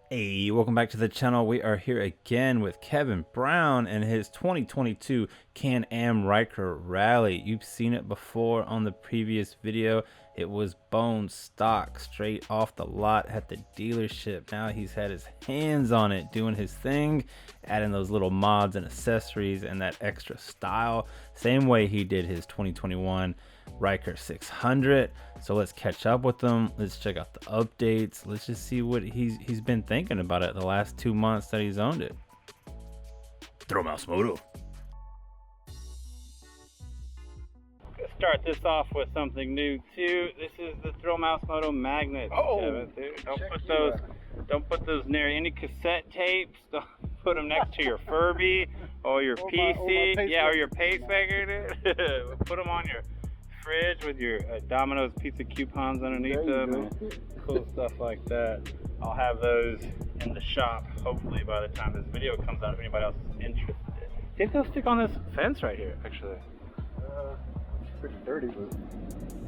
Hey, welcome back to the channel. We are here again with Kevin Brown and his 2022 Can-Am Ryker Rally. You've seen it before on the previous video. It was bone stock, straight off the lot at the dealership. Now he's had his hands on it, doing his thing, adding those little mods and accessories and that extra style. Same way he did his 2021 Ryker 600. So let's catch up with him. Let's check out the updates. Let's just see what he's been thinking about it the last 2 months that he's owned it. ThrillMouseMoto. Let's start this off with something new too. This is the ThrillMouseMoto magnet. Oh, Kevin, dude. Don't put those near any cassette tapes. Don't put them next to your Furby or your PC. Or your pacemaker, dude. Put them on your fridge with your Domino's pizza coupons underneath them and cool stuff like that. I'll have those in the shop hopefully by the time this video comes out if anybody else is interested. See if they'll stick on this fence right here actually. It's pretty dirty, but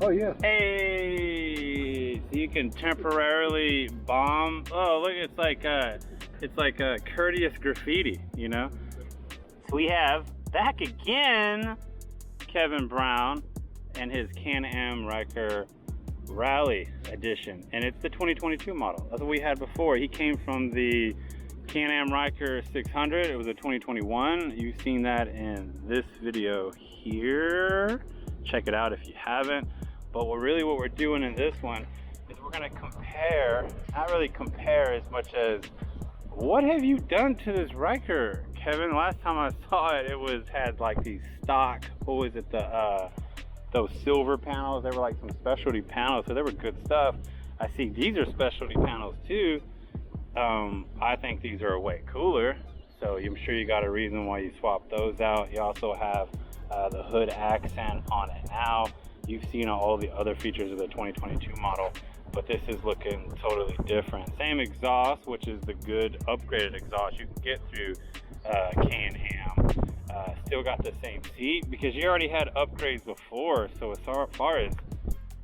oh yeah. Hey, so you can temporarily bomb. Oh look, it's like a courteous graffiti, you know. So we have back again Kevin Brown and his Can-Am Ryker Rally Edition, and it's the 2022 model. That's what we had before. He came from the Can-Am Ryker 600. It was a 2021. You've seen that in this video here. Check it out if you haven't. But what we're doing in this one is we're gonna compare, not really compare as much as what have you done to this Ryker, Kevin? Last time I saw it, it had like these stock, what was it, those silver panels. They were like some specialty panels, so they were good stuff. I see these are specialty panels too. I think these are way cooler, so I'm sure you got a reason why you swapped those out. You also have the hood accent on it now. You've seen all the other features of the 2022 model, but this is looking totally different. Same exhaust, which is the good upgraded exhaust you can get through Can-Am. Still got the same seat because you already had upgrades before, so as far as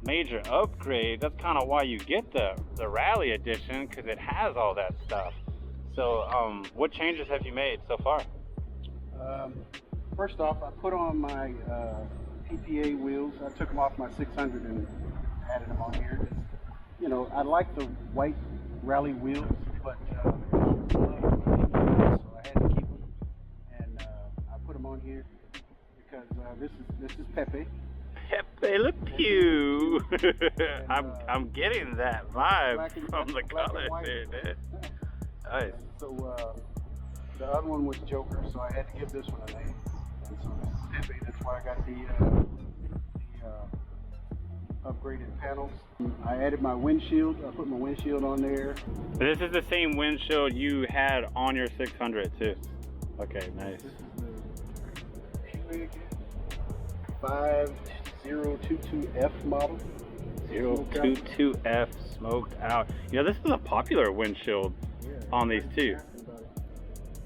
major upgrade, that's kind of why you get the Rally Edition, because it has all that stuff. So what changes have you made so far? First off, I put on my Ppa Wheels. I took them off my 600 and added them on here. You know, I like the white Rally wheels, but so I had to keep them, and I put them on here because this is Ppa. Ppa Le Pew. I'm getting that vibe from the colors here, dude. Nice. So the other one was Joker, so I had to give this one a name. And so this is Ppa. That's why I got the upgraded panels. I added my windshield. I put my windshield on there. This is the same windshield you had on your 600 too. Okay, nice. This is the 5022F model. 022F smoked out. You know, this is a popular windshield on these too.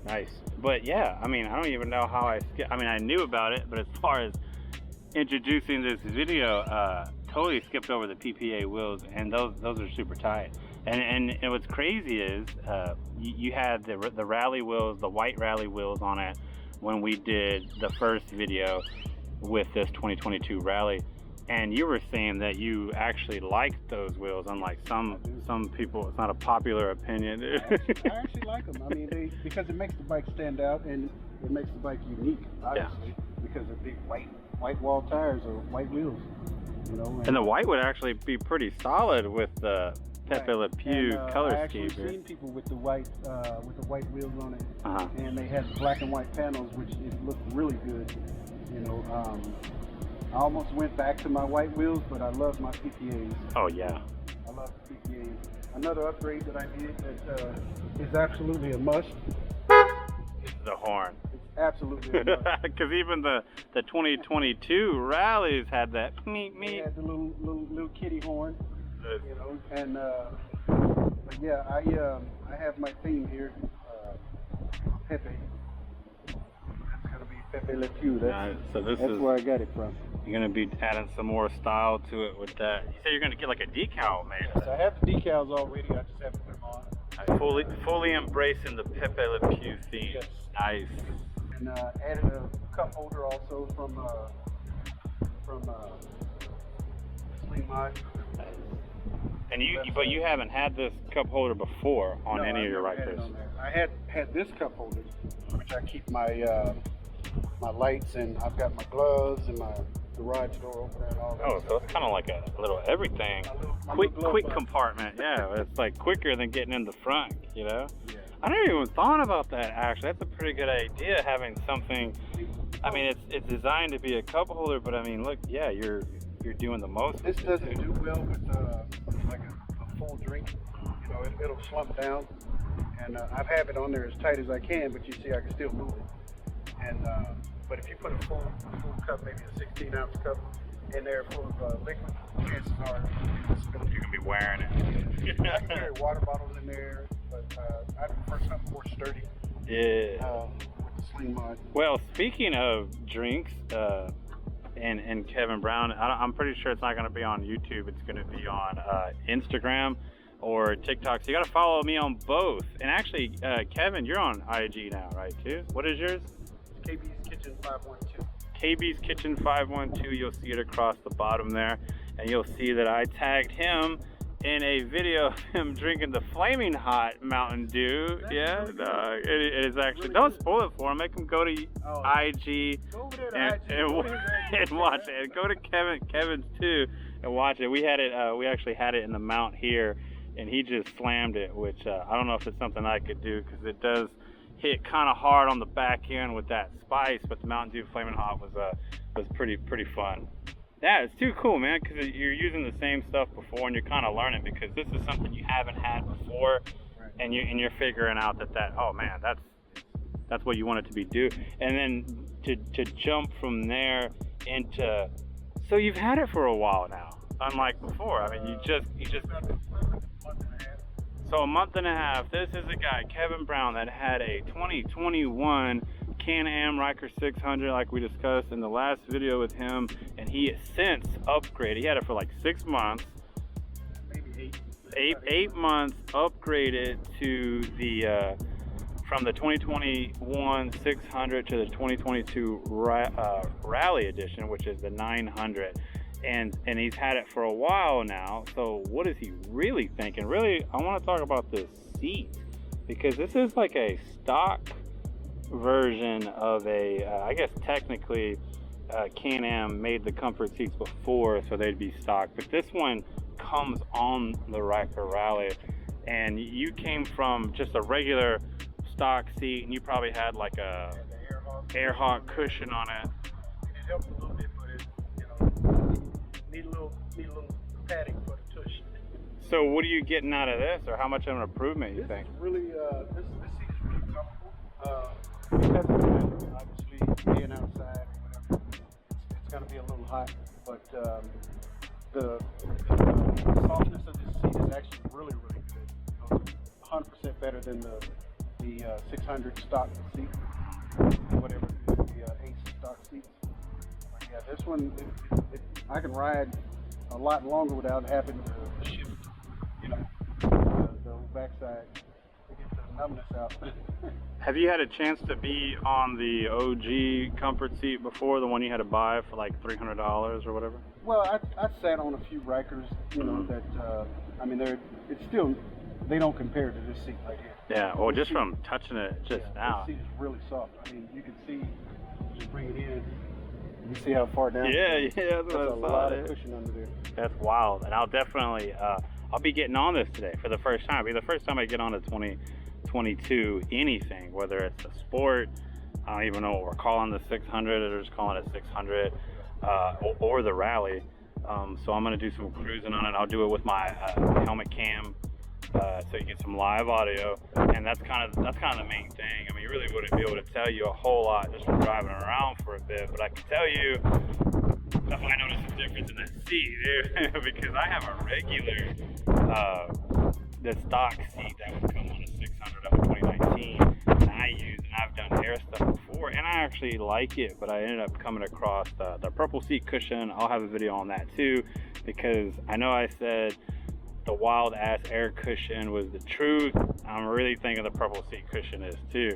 Nice. But yeah, I mean, I don't even know how I knew about it, but as far as introducing this video, totally skipped over the Ppa wheels, and those are super tight. And what's crazy is you had the Rally wheels, the white Rally wheels on it when we did the first video with this 2022 Rally, and you were saying that you actually liked those wheels, unlike some people. It's not a popular opinion. I actually like them. I mean, because it makes the bike stand out, and it makes the bike unique, obviously, because they're big white wall tires or white wheels. You know, and the white would actually be pretty solid with the Ppa Le Pew color scheme. I've actually seen people with the white wheels on it, and they had black and white panels, which it looked really good. You know, I almost went back to my white wheels, but I love my PPAs. Oh yeah, I love the PPAs. Another upgrade that I did that is absolutely a must. The horn. Absolutely. Because even the 2022 Rallies had that meep meep. They had the little kitty horn, you know. And but yeah, I have my theme here, Ppa. That's gonna be Ppa Le Pew. That's where I got it from. You're gonna be adding some more style to it with that. You said you're gonna get like a decal made. Yes, I have the decals already. I just have to put them on. Fully embracing the Ppa Wheels theme. Yes. Nice. And added a cup holder also from SlingMod. And but you haven't had this cup holder before on any of your Rykers. I had this cup holder, which I keep my my lights, and I've got my gloves and my garage door opener and all that. Oh, so it's kind of like a little everything. Quick compartment. Yeah, it's like quicker than getting in the front, you know? Yeah. I never even thought about that, actually. That's a pretty good idea, having something. I mean, it's designed to be a cup holder, but I mean, look, yeah, you're doing the most. This doesn't do well with like a full drink. You know, it'll slump down, and I have it on there as tight as I can, but you see I can still move it. And but if you put a full cup, maybe a 16-ounce cup in there full of liquid, chances are you can be wearing it. I can carry water bottles in there, but I prefer something more sturdy. Yeah. With the SlingMod. Well, speaking of drinks, and Kevin Brown, I'm pretty sure it's not going to be on YouTube. It's going to be on Instagram or TikTok. So you got to follow me on both. And actually, Kevin, you're on IG now, right? Too. What is yours? KB's Kitchen 512. KB's Kitchen 512. You'll see it across the bottom there, and you'll see that I tagged him in a video of him drinking the flaming hot Mountain Dew. Yeah, it is actually. Really don't spoil it for him. Make him go to IG and watch it. And go to Kevin's too and watch it. We had it. We actually had it in the mount here, and he just slammed it. Which I don't know if it's something I could do, because it does hit kind of hard on the back end with that spice. But the Mountain Dew flaming hot was pretty fun. Yeah, it's too cool, man, because you're using the same stuff before, and you're kind of learning, because this is something you haven't had before, right. and you're figuring out that oh man, that's what you want it to be do. And then to jump from there into, so you've had it for a while now, unlike before. I mean, you just so a month and a half. This is a guy, Kevin Brown, that had a 2021 Can-Am Ryker 600, like we discussed in the last video with him, and he has since upgraded. He had it for like 6 months, maybe eight months, upgraded to the from the 2021 600 to the 2022 Rally Edition, which is the 900. And he's had it for a while now. So what is he really thinking? Really, I want to talk about this seat, because this is like a stock version of a, I guess technically Can-Am made the comfort seats before, so they'd be stock, but this one comes on the Ryker Rally. And you came from just a regular stock seat, and you probably had like a Airhawk cushion on it. It helped a little bit, but it, you know, need a little padding for the tush. So what are you getting out of this, or how much of an improvement you think? Really, this seat is really comfortable. Because obviously being outside or whatever, it's going to be a little hot, but the softness of this seat is actually really good. 100% better than the 600 stock seat, whatever the Ace stock seats. But yeah, this one, I can ride a lot longer without having to shift, you know, the backside to get the numbness out. Have you had a chance to be on the OG comfort seat before, the one you had to buy for like $300 or whatever? Well, I sat on a few Rykers, you know, that, I mean, they don't compare to this seat right here. Yeah, well, just from touching it just now. This seat is really soft. I mean, you can see, you bring it in, you see how far down. Yeah, that's a lot of cushion under there. That's wild. And I'll definitely, I'll be getting on this today for the first time. It'll be the first time I get on a 2022 anything, whether it's a sport, I don't even know what we're calling the 600, or just calling it 600, or the Rally. So I'm gonna do some cruising on it. I'll do it with my helmet cam, so you get some live audio, and that's kind of the main thing. I mean, you really wouldn't be able to tell you a whole lot just from driving around for a bit, but I can tell you if I notice a difference in that seat, dude, because I have a regular the stock seat that would come on a 600 up in 2019 that I use, and I've done air stuff before, and I actually like it, but I ended up coming across the purple seat cushion. I'll have a video on that too, because I know I said the wild ass air cushion was the truth. I'm really thinking the purple seat cushion is too.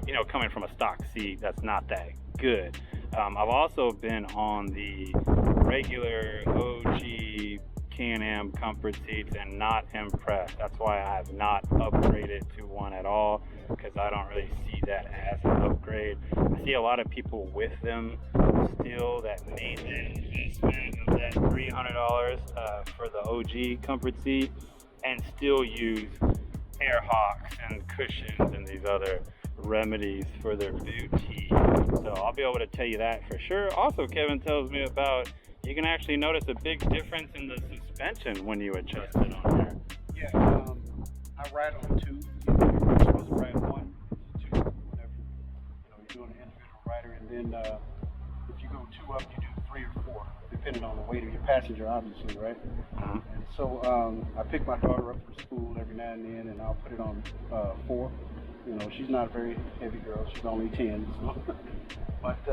You know, coming from a stock seat, that's not that good. I've also been on the regular OG Can-Am comfort seats and not impressed. That's why I have not upgraded to one at all, because I don't really see that as an upgrade. I see a lot of people with them still that made that investment of that $300 for the OG comfort seat and still use air hawks and cushions and these other remedies for their booty. So I'll be able to tell you that for sure. Also, Kevin tells me about you can actually notice a big difference in the suspension when you adjust it on there. Yeah, I ride on 2. You're supposed to ride 1 to 2 whenever you're doing an individual rider, and then if you go 2 up, you do 3 or 4, depending on the weight of your passenger, obviously, right? And so I pick my daughter up from school every now and then, and I'll put it on 4. You know, she's not a very heavy girl; she's only 10. So. But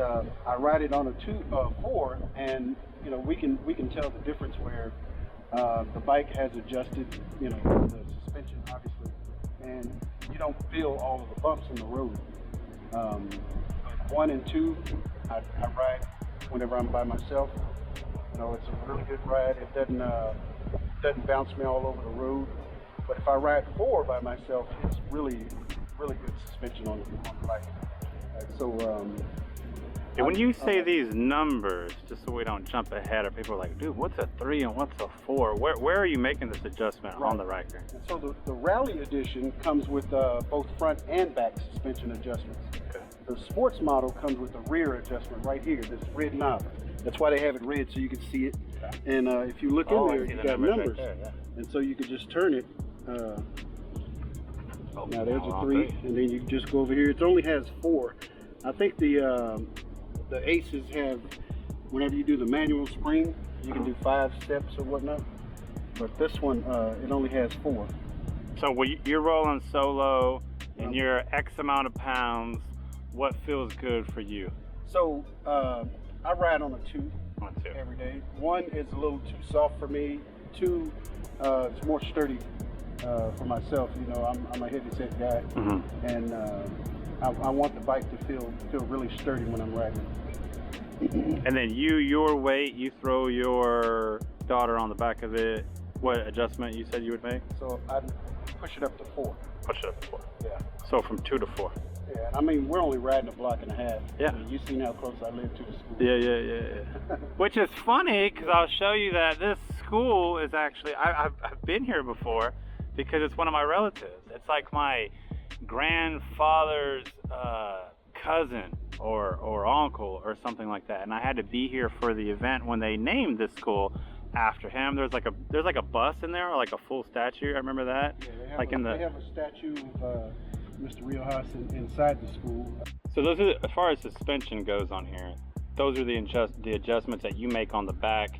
I ride it on a 4, and you know, we can tell the difference where the bike has adjusted, you know, the suspension obviously, and you don't feel all of the bumps in the road. But 1 and 2, I ride whenever I'm by myself. You know, it's a really good ride. It doesn't bounce me all over the road. But if I ride 4 by myself, it's really good suspension on the bike. So. Yeah, when you say these numbers, just so we don't jump ahead, or people are like, dude, what's a 3 and what's a 4? Where are you making this adjustment on the Ryker? And so the Rally Edition comes with both front and back suspension adjustments. Okay. The Sports model comes with the rear adjustment right here, this red knob. That's why they have it red, so you can see it. Okay. And if you look in there, you got numbers. Right there, yeah. And so you could just turn it. Now there's a 3, and then you just go over here. It only has 4. I think the Aces have, whenever you do the manual spring, you can do 5 steps or whatnot. But this one, it only has 4. So when you're rolling solo and you're X amount of pounds, what feels good for you? So I ride on a 2 every day. 1 is a little too soft for me. 2 is more sturdy for myself. You know, I'm a heavy set guy, and I want the bike to feel really sturdy when I'm riding. And then your weight, you throw your daughter on the back of it. What adjustment you said you would make? So I'd push it up to 4. Push it up to 4. Yeah. So from 2 to 4. Yeah, I mean, we're only riding a block and a half. Yeah. I mean, you've seen how close I live to the school. Yeah. Which is funny, because I'll show you that this school is actually, I've been here before, because it's one of my relatives. It's like my grandfather's cousin or uncle or something like that, and I had to be here for the event when they named this school after him. There's like a bus in there, or like a full statue. I remember that. Yeah, they have a statue of Mr. Riojas inside the school. So those are, as far as suspension goes on here, those are the adjustments that you make on the back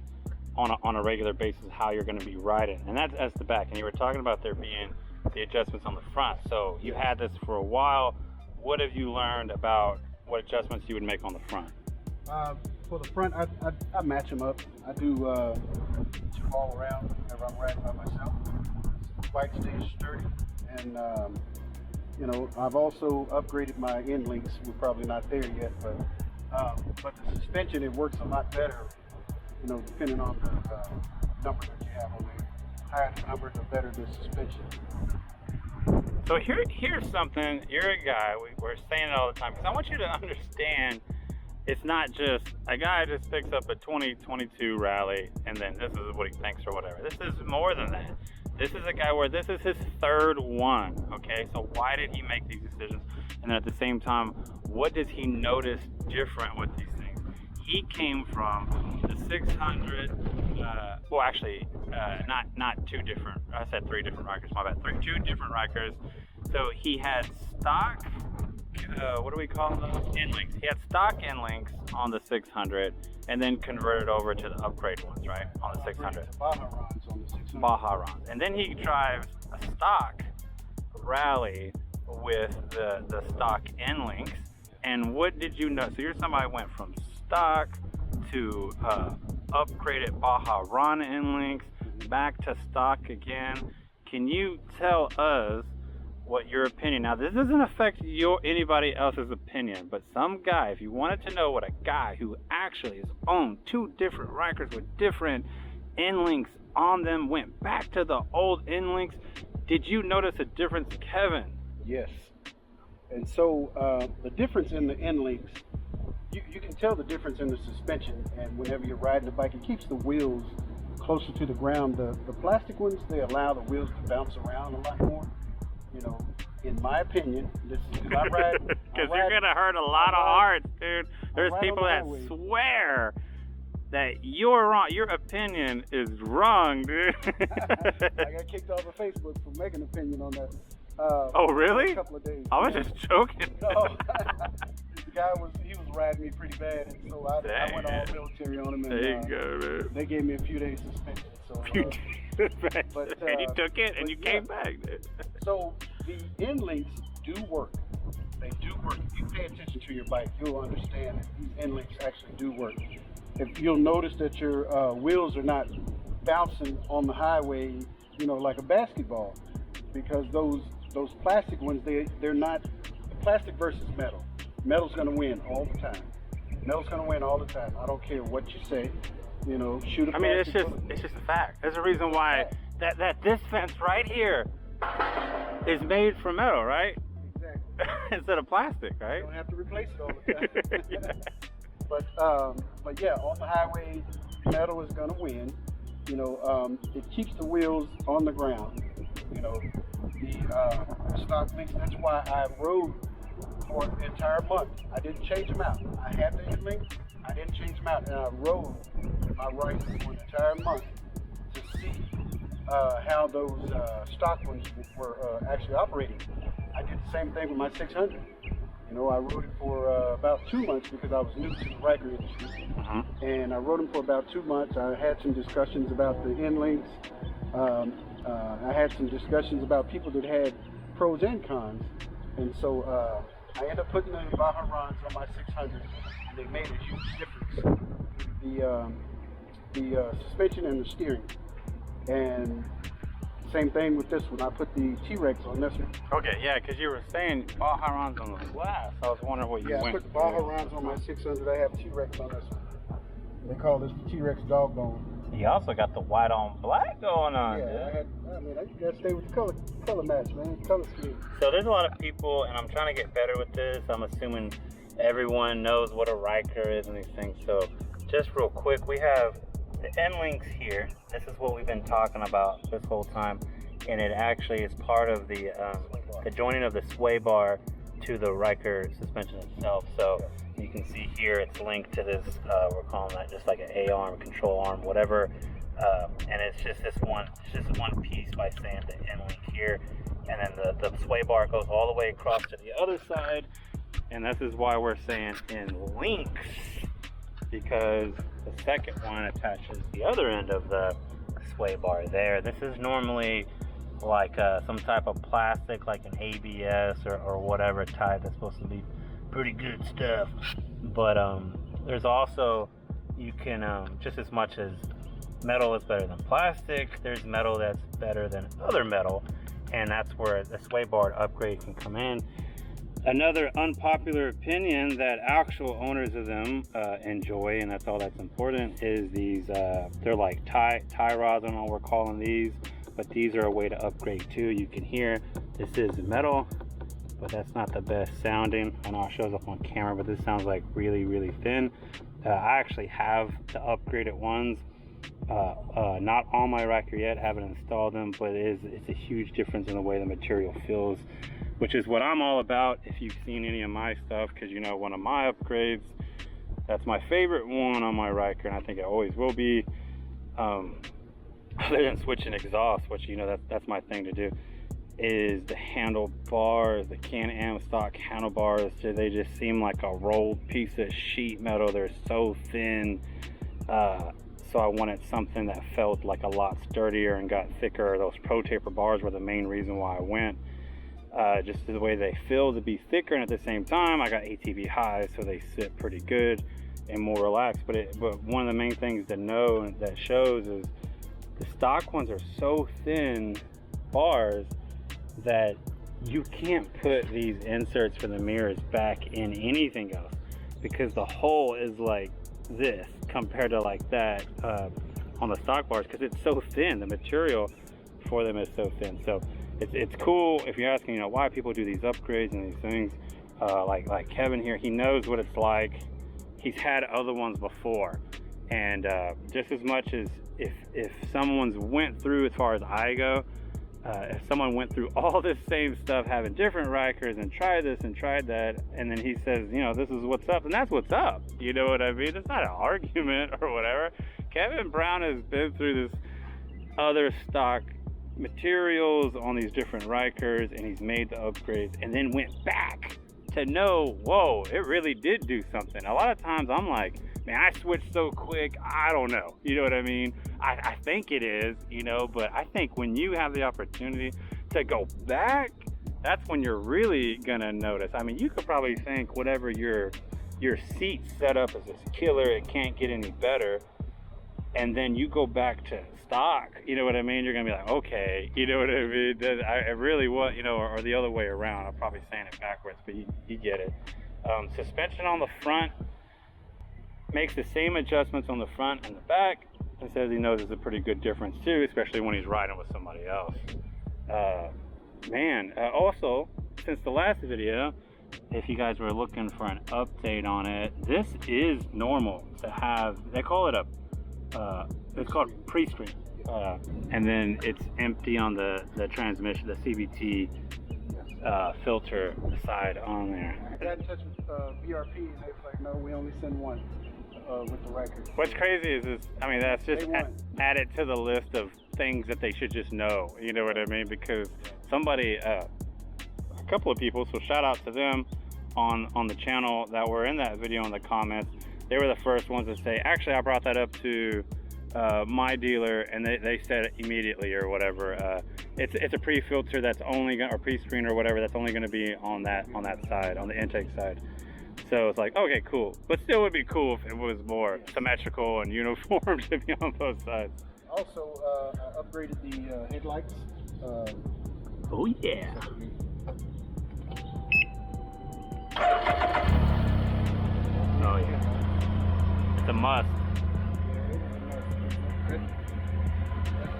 on a regular basis, how you're going to be riding, and that's the back. And you were talking about there being the adjustments on the front. So you had this for a while. What have you learned about what adjustments you would make on the front? For the front, I match them up. I do 2 all around whenever I'm riding by myself. The bike stays sturdy, and you know, I've also upgraded my end links. We're probably not there yet, but the suspension, it works a lot better. You know, depending on the number that you have on there. Higher the number, the better the suspension. So here's something. You're a guy. We're saying it all the time, because I want you to understand. It's not just a guy just picks up a 2022 Rally and then this is what he thinks or whatever. This is more than that. This is a guy where this is his 3rd one, okay? So why did he make these decisions? And then at the same time, what does he notice different with these things? He came from the 600, well actually, not 2 different, I said 3 different Rykers, my bad, 2 different Rykers. So he had stock, what do we call those? End links. He had stock end links on the 600 and then converted over to the upgrade ones, right? On the 600. Baja Rons on the 600. Baja Rons. And then he drives a stock Rally with the stock end links. And what did you know? So you're somebody who went from stock to upgraded Baja Ron end links. back to stock again. Can you tell us what your opinion? Now, this doesn't affect anybody else's opinion, but some guy, if you wanted to know what a guy who actually has owned 2 different Rykers with different end links on them went back to the old end links, did you notice a difference, Kevin? Yes. And so the difference in the end links, you can tell the difference in the suspension, and whenever you're riding the bike, it keeps the wheels closer to the ground. The plastic ones, they allow the wheels to bounce around a lot more. You know, in my opinion, this is because I ride. Because you're gonna hurt a lot of hearts, dude. There's people that swear that you're wrong. Your opinion is wrong, dude. I got kicked off of Facebook for making an opinion on that. Oh, really? A couple of days. I was just joking. No. The guy was riding me pretty bad, and so I went all military on him. And, there you go, man. They gave me a few days suspension. So, and you took it, and you came back, dude. So the end links do work. They do work. If you pay attention to your bike, you'll understand that these end links actually do work. If you'll notice that your wheels are not bouncing on the highway, you know, like a basketball, because those plastic ones, they're not plastic versus metal. Metal's going to win all the time. Metal's going to win all the time. I don't care what you say. You know, shoot a. I mean, it's just a fact. There's a reason why that this fence right here is made from metal, right? Exactly. Instead of plastic, right? You don't have to replace it all the time. Yeah. But yeah, on the highway, metal is going to win. You know, it keeps the wheels on the ground. You know, the stock links. That's why I rode for an entire month. I didn't change them out. I had the end links. I didn't change them out, and I rode my Rykers for an entire month to see how those stock ones were actually operating. I did the same thing with my 600. You know, I rode it for about 2 months because I was new to the Ryker industry. And I rode them for about 2 months. I had some discussions about the end links. I had some discussions about people that had pros and cons. And so I ended up putting the Baja rods on my 600, and they made a huge difference. The suspension and the steering. And same thing with this one. I put the T-Rex on this one. Okay, yeah, because you were saying Baja rods on the last. I was wondering what you went. Yeah, I put the Baja rods on my 600. I have T-Rex on this one. They call this the T-Rex dog bone. You also got the white on black going on. Yeah, I gotta stay with the color match, man. Color scheme. So there's a lot of people, and I'm trying to get better with this. I'm assuming everyone knows what a Ryker is and these things. So just real quick, we have the end links here. This is what we've been talking about this whole time, and it actually is part of the joining of the sway bar to the Ryker suspension itself. So you can see here it's linked to this, we're calling that just like an A-arm, control arm, whatever. And it's just one piece by saying the end link here. And then the sway bar goes all the way across to the other side. And this is why we're saying in links, because the second one attaches the other end of the sway bar there. This is normally like some type of plastic, like an ABS or whatever type. That's supposed to be pretty good stuff. But there's also, you can just as much as metal is better than plastic, there's metal that's better than other metal, and that's where the sway bar upgrade can come in. Another unpopular opinion that actual owners of them enjoy, and that's all that's important, is these they're like tie rods. I don't know what we're calling these, but these are a way to upgrade too. You can hear this is metal, but that's not the best sounding. I know it shows up on camera, but this sounds like really, really thin. I actually have the upgraded ones, not on my Ryker yet, haven't installed them, but it's a huge difference in the way the material feels, which is what I'm all about. If you've seen any of my stuff, because you know one of my upgrades, that's my favorite one on my Ryker, and I think it always will be, other than switching exhaust, which you know that's my thing to do, is the handlebars, the Can-Am stock handlebars. They just seem like a rolled piece of sheet metal. They're so thin, so I wanted something that felt like a lot sturdier and got thicker. Those ProTaper bars were the main reason why I went. Just the way they feel to be thicker, and at the same time I got ATV highs, so they sit pretty good and more relaxed. But one of the main things to know that shows is The stock ones are so thin bars that you can't put these inserts for the mirrors back in anything else, because the hole is like this compared to like that on the stock bars, because it's so thin. The material for them is so thin. So it's cool if you're asking, you know, why people do these upgrades and these things. Like Kevin here, he knows what it's like. He's had other ones before, and just as much as if someone's went through, as far as I go, if someone went through all this same stuff, having different Rykers and tried this and tried that, and then he says, you know, this is what's up, and that's what's up. You know what I mean? It's not an argument or whatever. Kevin Brown has been through this other stock materials on these different Rykers, and he's made the upgrades and then went back to know, whoa, it really did do something. A lot of times I'm like, man, I switched so quick, I don't know. You know what I mean? I think it is, you know, but I think when you have the opportunity to go back, that's when you're really gonna notice. I mean, you could probably think whatever your seat setup is this killer, it can't get any better, and then you go back to stock, you know what I mean? You're gonna be like, okay, you know what I mean? I really want, you know, or the other way around. I'm probably saying it backwards, but you get it. Suspension on the front, makes the same adjustments on the front and the back, and says he knows there's a pretty good difference too, especially when he's riding with somebody else. Also, since the last video, if you guys were looking for an update on it, this is normal to have. They call it it's called pre-screen, and then it's empty on the transmission, the CVT filter side on there. I got in touch with BRP, and they was like, no, we only send one with the Ryker. What's crazy is I mean, that's just added to the list of things that they should just know. You know what I mean? Because somebody, a couple of people, so shout out to them on the channel that were in that video in the comments. They were the first ones to say, actually, I brought that up to my dealer, and they said it immediately or whatever. It's a pre-filter that's only gonna, or pre-screen or whatever, that's only going to be on that side, on the intake side. So it's like, okay, cool, but still would be cool if it was more symmetrical and uniform to be on both sides. Also, I upgraded the headlights. Oh yeah. Oh yeah. It's a must.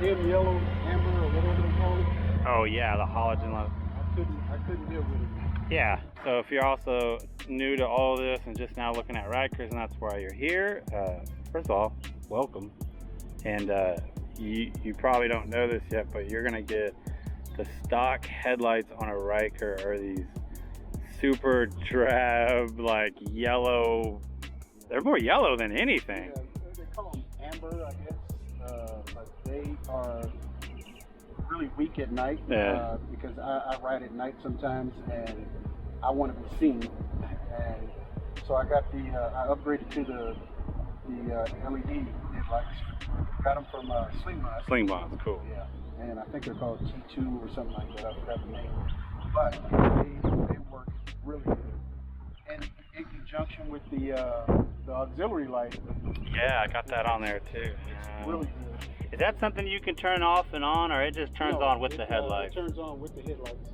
Dim yellow, amber, or whatever they call it. Oh yeah, the halogen light. I couldn't deal with it. Yeah, so if you're also new to all this and just now looking at Rykers and that's why you're here, first of all, welcome. And you probably don't know this yet, but you're gonna get the stock headlights on a Ryker are these super drab, like yellow. They're more yellow than anything. Yeah, they call them amber, I guess. But they are really weak at night, because I ride at night sometimes and I want to be seen, and so I got I upgraded to the LED headlights. Got them from Slingbox, cool. Yeah, and I think they're called T2 or something like that. I forgot the name, but they work really good. And in conjunction with the auxiliary light. Yeah, I got that on there too. It's really good. Is that something you can turn off and on, or it just turns on with the headlights? It turns on with the headlights.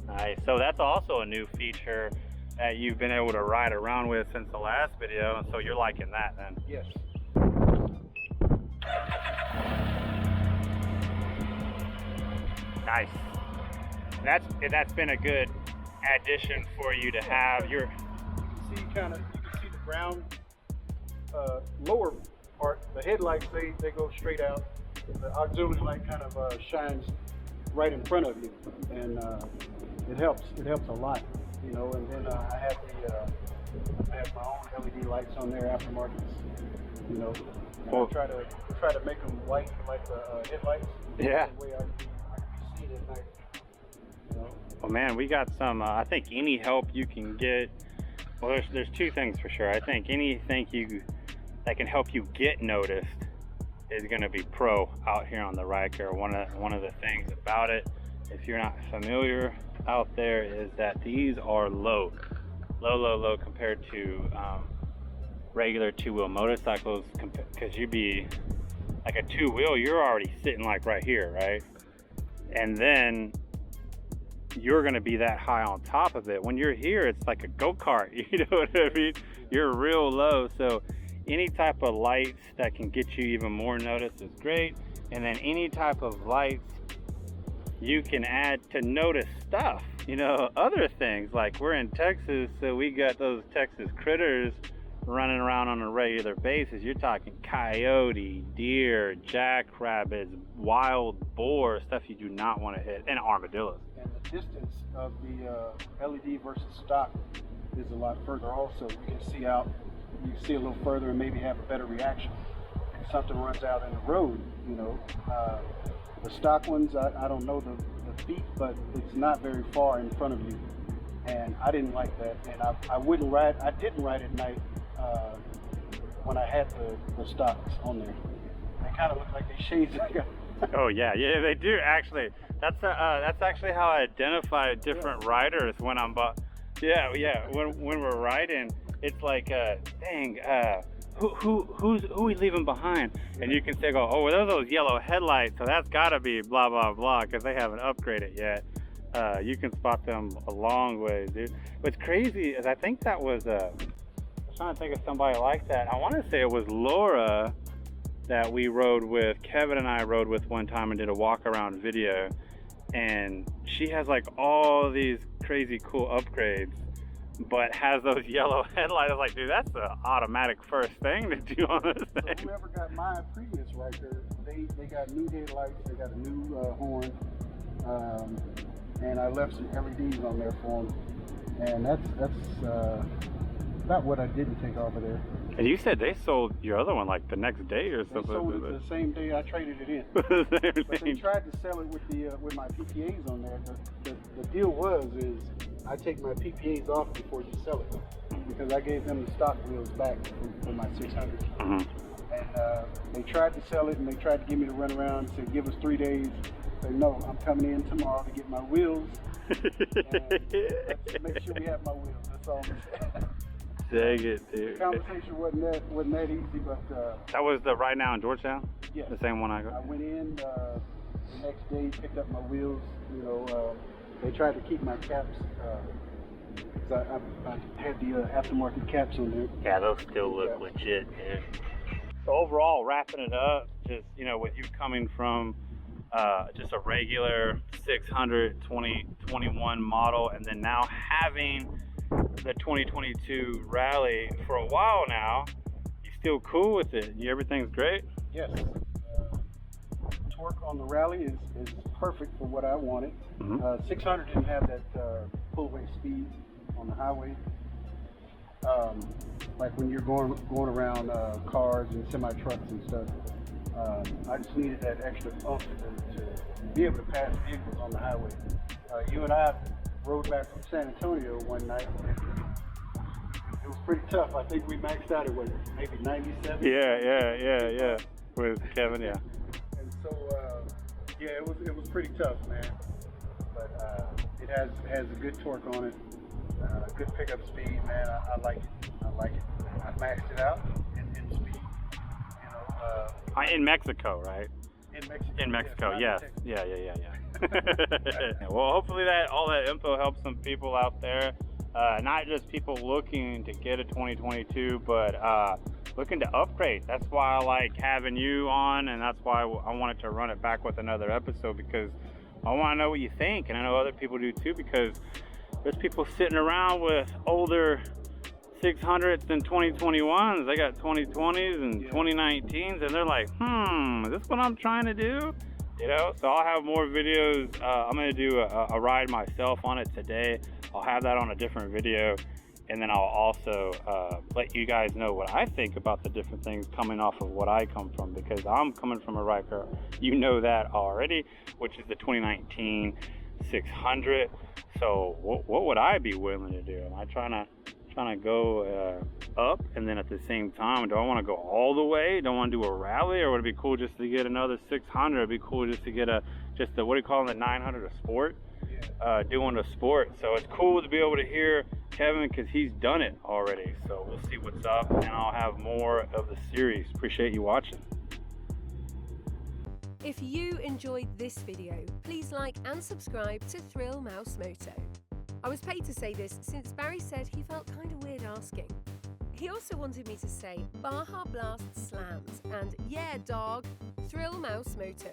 Nice. So that's also a new feature that you've been able to ride around with since the last video, and so you're liking that then? Yes. Nice. That's been a good addition for you to have. You can see the ground lower part. The headlights they go straight out. The auxiliary light kind of shines right in front of you, and it helps a lot, you know. And then I have my own LED lights on there, aftermarket, you know. And I try to make them white like the headlights. Yeah. That way I can be seen at night. You know? Well, man, we got some. I think any help you can get. Well, there's two things for sure. I think anything that can help you get noticed is going to be pro out here on the Ryker. One of the things about it, if you're not familiar out there, is that these are low compared to regular two-wheel motorcycles, because you'd be like a two-wheel, you're already sitting like right here, right? And then you're gonna be that high on top of it. When you're here, it's like a go-kart, you know what I mean? You're real low, so any type of lights that can get you even more noticed is great. And then any type of lights you can add to notice stuff, you know, other things. Like we're in Texas, so we got those Texas critters running around on a regular basis. You're talking coyote, deer, jackrabbits, wild boar, stuff you do not want to hit, and armadillos. And the distance of the LED versus stock is a lot further also. You can see out, you can see a little further and maybe have a better reaction. If something runs out in the road, you know, the stock ones, I don't know the feet, but it's not very far in front of you. And I didn't like that. And I didn't ride at night when I had the stocks on there. They kind of look like they shades. Oh yeah, they do actually. That's actually how I identify different riders when I'm when we're riding. It's like dang, who's we leaving behind? And you can say, oh, well, those yellow headlights, so that's got to be blah blah blah, because they haven't upgraded yet. You can spot them a long way, dude. What's crazy is I think that was I'm trying to think of somebody like that. I want to say it was Laura that we rode with. Kevin and I rode with one time and did a walk around video, and she has like all these crazy cool upgrades, but has those yellow headlights. I was like, dude, that's the automatic first thing to do on this thing. So whoever got my previous Ryker, they got new headlights, they got a new horn, and I left some LEDs on there for them. And that's not what I didn't take off of there. And you said they sold your other one like the next day or something. They sold it the same day I traded it in. But they tried to sell it with my PPAs on there. The deal is I take my PPAs off before you sell it, because I gave them the stock wheels back for my 600. Mm-hmm. And they tried to sell it, and they tried to give me the runaround, said give us 3 days. I said no, I'm coming in tomorrow to get my wheels. And let's make sure we have my wheels. That's all I'm saying. Dang it, dude. The conversation wasn't that easy, but that was the Right Now in Georgetown? Yeah. The same one I got? I went in the next day, picked up my wheels. You know, they tried to keep my caps, because I had the aftermarket caps on there. Yeah, those still look legit, dude. So overall, wrapping it up, just, you know, with you coming from just a regular 600 2021 model, and then now having the 2022 Rally for a while now, you still cool with it? Everything's great? Yes. Torque on the Rally is perfect for what I wanted. Mm-hmm. 600 didn't have that pull-away speed on the highway. Like when you're going around cars and semi-trucks and stuff, I just needed that extra oomph to be able to pass vehicles on the highway. You and I rode back from San Antonio one night. It was pretty tough. I think we maxed out at maybe 97. Yeah. With Kevin, yeah. And so, it was pretty tough, man. But it has a good torque on it, good pickup speed, man. I like it. I maxed it out in speed. You know. In Mexico, right? In Mexico. Yes. Yeah. Well, hopefully all that info helps some people out there. Not just people looking to get a 2022, but looking to upgrade. That's why I like having you on, and that's why I wanted to run it back with another episode, because I want to know what you think, and I know other people do too, because there's people sitting around with older 600s and 2021s. They got 2020s and 2019s, and they're like, is this what I'm trying to do? You know, so I'll have more videos. I'm going to do a ride myself on it today. I'll have that on a different video, and then I'll also let you guys know what I think about the different things coming off of what I come from, because I'm coming from a Ryker, you know that already, which is the 2019 600. So what would I be willing to do? Am I trying to go up, and then at the same time, do I want to go all the way? Do I want to do a rally, or would it be cool just to get another 600? It'd be cool just to get what do you call it, the 900, a sport? Doing a sport. So it's cool to be able to hear Kevin, because he's done it already. So we'll see what's up, and I'll have more of the series. Appreciate you watching. If you enjoyed this video, please like and subscribe to ThrillMouseMoto. I was paid to say this since Barry said he felt kind of weird asking. He also wanted me to say Baja Blast slams and yeah dog, ThrillMouseMoto.